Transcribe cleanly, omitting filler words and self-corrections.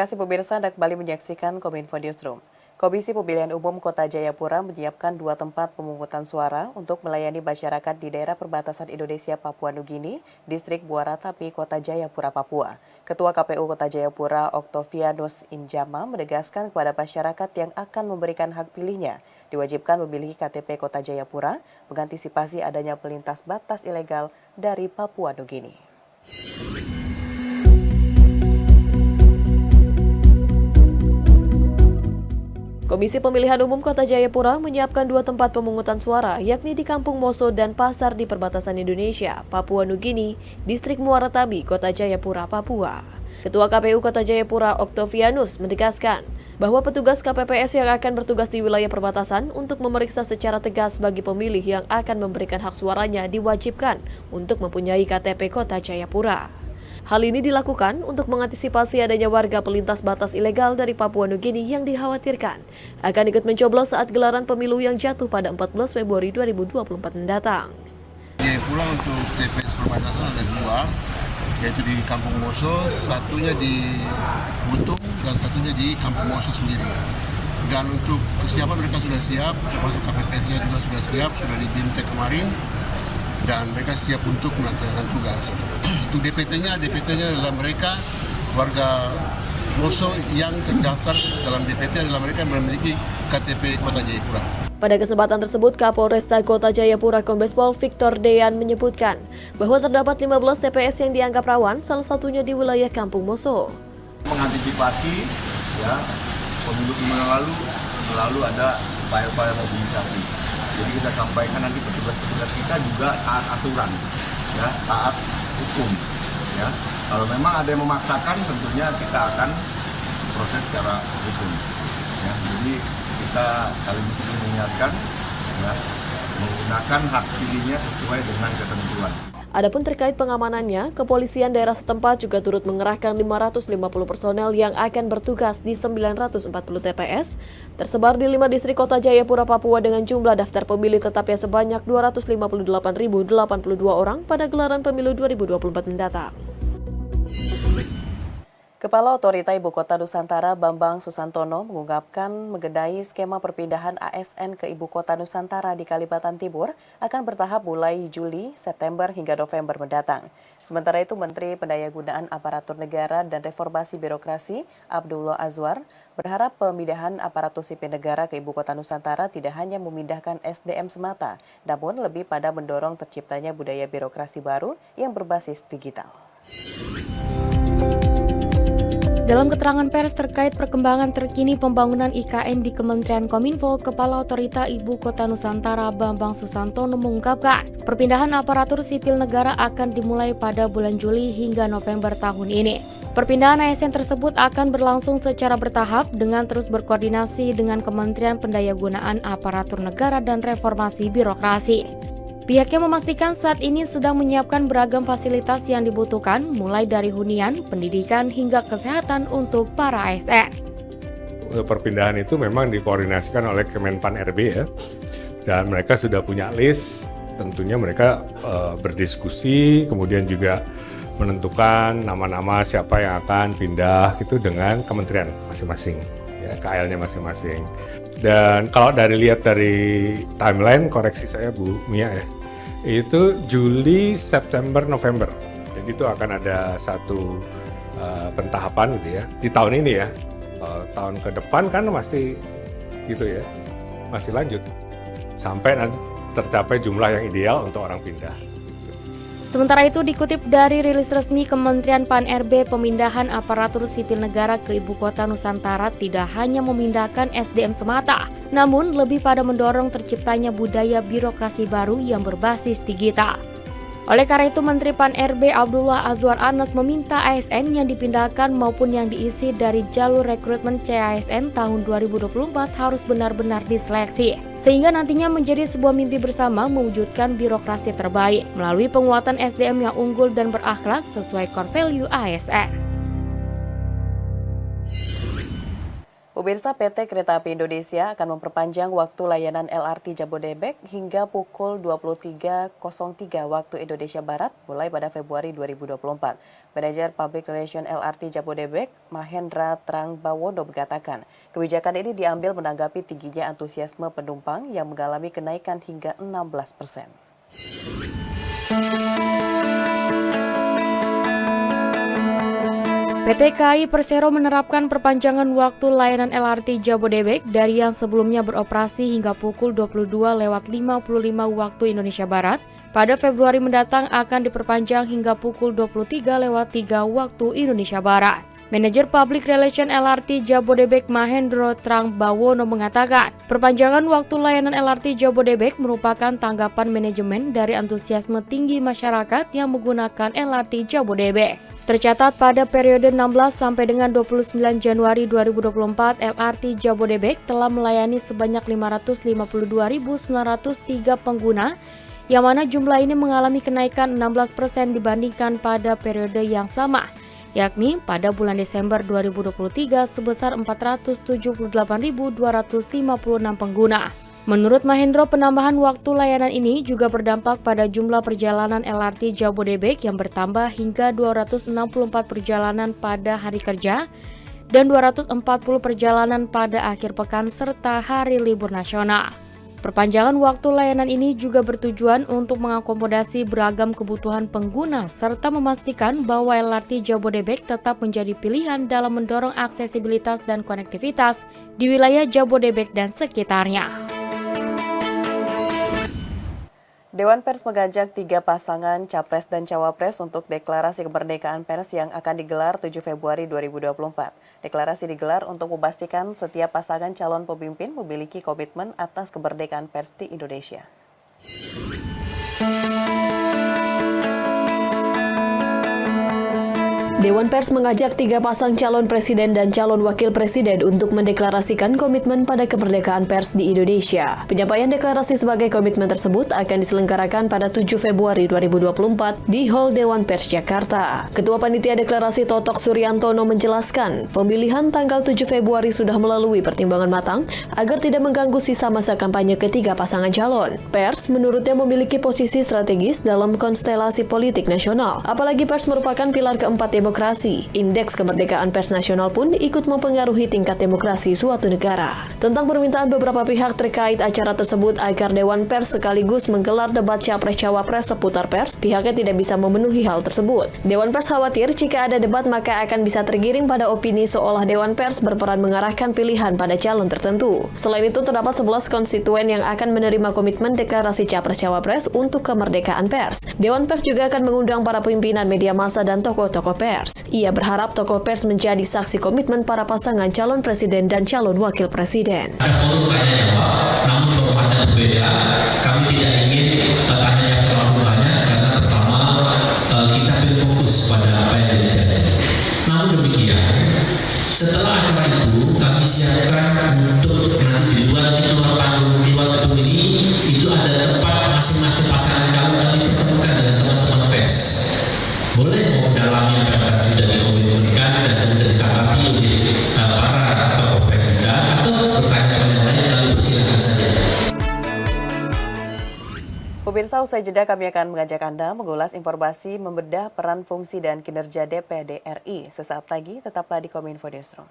kasih pemirsa Anda kembali menyaksikan Kominfo Newsroom. Komisi Pemilihan Umum Kota Jayapura menyiapkan 2 tempat pemungutan suara untuk melayani masyarakat di daerah perbatasan Indonesia Papua Nugini, Distrik Muara Tapi, Kota Jayapura, Papua. Ketua KPU Kota Jayapura, Oktavianus Injama, menegaskan kepada masyarakat yang akan memberikan hak pilihnya diwajibkan memiliki KTP Kota Jayapura, mengantisipasi adanya pelintas batas ilegal dari Papua Nugini. Komisi Pemilihan Umum Kota Jayapura menyiapkan 2 tempat pemungutan suara, yakni di Kampung Moso dan Pasar di Perbatasan Indonesia, Papua Nugini, Distrik Muara Tabi, Kota Jayapura, Papua. Ketua KPU Kota Jayapura, Oktavianus, menegaskan bahwa petugas KPPS yang akan bertugas di wilayah perbatasan untuk memeriksa secara tegas bagi pemilih yang akan memberikan hak suaranya diwajibkan untuk mempunyai KTP Kota Jayapura. Hal ini dilakukan untuk mengantisipasi adanya warga pelintas batas ilegal dari Papua Nugini yang dikhawatirkan akan ikut mencoblos saat gelaran pemilu yang jatuh pada 14 Februari 2024 mendatang. Jayapura untuk TPS perbatasan ada 2, yaitu di Kampung Moso, satunya di Butung dan satunya di Kampung Moso sendiri. Dan untuk kesiapan mereka sudah siap, termasuk KPPS-nya juga sudah siap, sudah di-bintek kemarin. Dan mereka siap untuk melaksanakan tugas. Untuk DPT-nya adalah mereka warga Moso yang terdaftar dalam DPT adalah mereka yang memiliki KTP Kota Jayapura. Pada kesempatan tersebut, Kapolresta Kota Jayapura Kombes Pol Victor Dean menyebutkan bahwa terdapat 15 TPS yang dianggap rawan, salah satunya di wilayah Kampung Moso. Mengantisipasi pemilu yang lalu selalu ada upaya-upaya mobilisasi. Jadi kita sampaikan nanti petugas-petugas kita juga taat aturan, ya, taat hukum. Ya. Kalau memang ada yang memaksakan, tentunya kita akan proses secara hukum. Ya. Jadi kita sekaligus mengingatkan, ya, menggunakan hak pilihnya sesuai dengan ketentuan. Adapun terkait pengamanannya, kepolisian daerah setempat juga turut mengerahkan 550 personel yang akan bertugas di 940 TPS, tersebar di 5 distrik Kota Jayapura, Papua dengan jumlah daftar pemilih tetapnya sebanyak 258.082 orang pada gelaran pemilu 2024 mendatang. Kepala Otorita Ibu Kota Nusantara Bambang Susantono mengungkapkan mengenai skema perpindahan ASN ke Ibu Kota Nusantara di Kalimantan Timur akan bertahap mulai Juli, September hingga November mendatang. Sementara itu Menteri Pendayagunaan Aparatur Negara dan Reformasi Birokrasi Abdullah Azwar berharap pemindahan aparatur sipil negara ke Ibu Kota Nusantara tidak hanya memindahkan SDM semata, namun lebih pada mendorong terciptanya budaya birokrasi baru yang berbasis digital. Dalam keterangan pers terkait perkembangan terkini pembangunan IKN di Kementerian Kominfo, Kepala Otorita Ibu Kota Nusantara Bambang Susantono mengungkapkan, perpindahan aparatur sipil negara akan dimulai pada bulan Juli hingga November tahun ini. Perpindahan ASN tersebut akan berlangsung secara bertahap dengan terus berkoordinasi dengan Kementerian Pendayagunaan Aparatur Negara dan Reformasi Birokrasi. Pihaknya memastikan saat ini sedang menyiapkan beragam fasilitas yang dibutuhkan, mulai dari hunian, pendidikan, hingga kesehatan untuk para ASN. Perpindahan itu memang dikoordinasikan oleh Kemenpan RB ya, dan mereka sudah punya list, tentunya mereka berdiskusi, kemudian juga menentukan nama-nama siapa yang akan pindah itu dengan kementerian masing-masing, ya, KL-nya masing-masing. Dan kalau lihat dari timeline, koreksi saya Bu Mia ya, itu Juli, September, November. Jadi itu akan ada satu pentahapan gitu ya di tahun ini ya. Tahun ke depan kan masih gitu ya, masih lanjut sampai nanti tercapai jumlah yang ideal untuk orang pindah. Sementara itu dikutip dari rilis resmi Kementerian Pan-RB, pemindahan aparatur sipil negara ke Ibu Kota Nusantara tidak hanya memindahkan SDM semata, namun lebih pada mendorong terciptanya budaya birokrasi baru yang berbasis digital. Oleh karena itu, Menteri Pan-RB Abdullah Azwar Anas meminta ASN yang dipindahkan maupun yang diisi dari jalur rekrutmen CASN tahun 2024 harus benar-benar diseleksi, sehingga nantinya menjadi sebuah mimpi bersama mewujudkan birokrasi terbaik melalui penguatan SDM yang unggul dan berakhlak sesuai core value ASN. Pemirsa, PT Kereta Api Indonesia akan memperpanjang waktu layanan LRT Jabodebek hingga pukul 23.03 waktu Indonesia Barat mulai pada Februari 2024. Manajer Public Relation LRT Jabodebek, Mahendra Trangbawono mengatakan, kebijakan ini diambil menanggapi tingginya antusiasme penumpang yang mengalami kenaikan hingga 16%. PT KAI Persero menerapkan perpanjangan waktu layanan LRT Jabodebek dari yang sebelumnya beroperasi hingga pukul 22.55 waktu Indonesia Barat. Pada Februari mendatang akan diperpanjang hingga pukul 23.03 waktu Indonesia Barat. Manajer Public Relation LRT Jabodebek Mahendra Trangbawono mengatakan, perpanjangan waktu layanan LRT Jabodebek merupakan tanggapan manajemen dari antusiasme tinggi masyarakat yang menggunakan LRT Jabodebek. Tercatat pada periode 16 sampai dengan 29 Januari 2024, LRT Jabodebek telah melayani sebanyak 552.903 pengguna, yang mana jumlah ini mengalami kenaikan 16% dibandingkan pada periode yang sama, yakni pada bulan Desember 2023 sebesar 478.256 pengguna. Menurut Mahendra, penambahan waktu layanan ini juga berdampak pada jumlah perjalanan LRT Jabodebek yang bertambah hingga 264 perjalanan pada hari kerja dan 240 perjalanan pada akhir pekan serta hari libur nasional. Perpanjangan waktu layanan ini juga bertujuan untuk mengakomodasi beragam kebutuhan pengguna serta memastikan bahwa LRT Jabodebek tetap menjadi pilihan dalam mendorong aksesibilitas dan konektivitas di wilayah Jabodebek dan sekitarnya. Dewan Pers mengajak 3 pasangan Capres dan Cawapres untuk deklarasi kemerdekaan pers yang akan digelar 7 Februari 2024. Deklarasi digelar untuk memastikan setiap pasangan calon pemimpin memiliki komitmen atas kemerdekaan pers di Indonesia. Dewan Pers mengajak 3 pasang calon presiden dan calon wakil presiden untuk mendeklarasikan komitmen pada kemerdekaan pers di Indonesia. Penyampaian deklarasi sebagai komitmen tersebut akan diselenggarakan pada 7 Februari 2024 di Hall Dewan Pers Jakarta. Ketua Panitia Deklarasi Totok Suryantono menjelaskan, pemilihan tanggal 7 Februari sudah melalui pertimbangan matang agar tidak mengganggu sisa masa kampanye ketiga pasangan calon. Pers menurutnya memiliki posisi strategis dalam konstelasi politik nasional, apalagi pers merupakan pilar keempat demokrasi. Indeks kemerdekaan pers nasional pun ikut mempengaruhi tingkat demokrasi suatu negara. Tentang permintaan beberapa pihak terkait acara tersebut agar Dewan Pers sekaligus menggelar debat Capres-Cawapres seputar pers, pihaknya tidak bisa memenuhi hal tersebut. Dewan Pers khawatir jika ada debat maka akan bisa tergiring pada opini seolah Dewan Pers berperan mengarahkan pilihan pada calon tertentu. Selain itu, terdapat 11 konstituen yang akan menerima komitmen deklarasi Capres-Cawapres untuk kemerdekaan pers. Dewan Pers juga akan mengundang para pimpinan media massa dan tokoh-tokoh pers. Ia berharap tokoh pers menjadi saksi komitmen para pasangan calon presiden dan calon wakil presiden. Ada forum tanya jawab, namun formatnya berbeda. Kami tidak ingin tanya jawab terlalu banyak karena pertama kita perlu fokus pada apa yang terjadi. Namun demikian, setelah acara itu kami siapkan untuk nanti di luar panggung, di luar gedung ini itu ada tempat masing-masing pasangan calon kami pertemukan dengan teman-teman pers. Boleh mendalami apa yang sudah dikomunikasikan dan kemudian ditanggapi oleh para tokoh presiden atau bertanya soal yang lain, kami persilakan saja. Pemirsa, usai jeda kami akan mengajak Anda mengulas informasi membedah peran, fungsi, dan kinerja DPD RI. Sesaat lagi, tetaplah di Kominfo Newsroom.